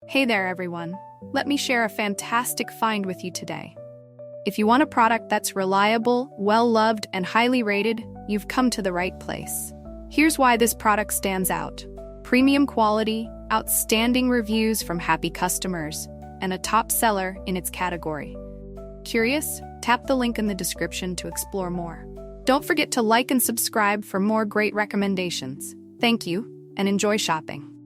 Hey there, everyone. Let me share a fantastic find with you today. If you want a product that's reliable, well-loved, and highly rated, you've come to the right place. Here's why this product stands out. Premium quality, outstanding reviews from happy customers, and a top seller in its category. Curious? Tap the link in the description to explore more. Don't forget to like and subscribe for more great recommendations. Thank you, and enjoy shopping.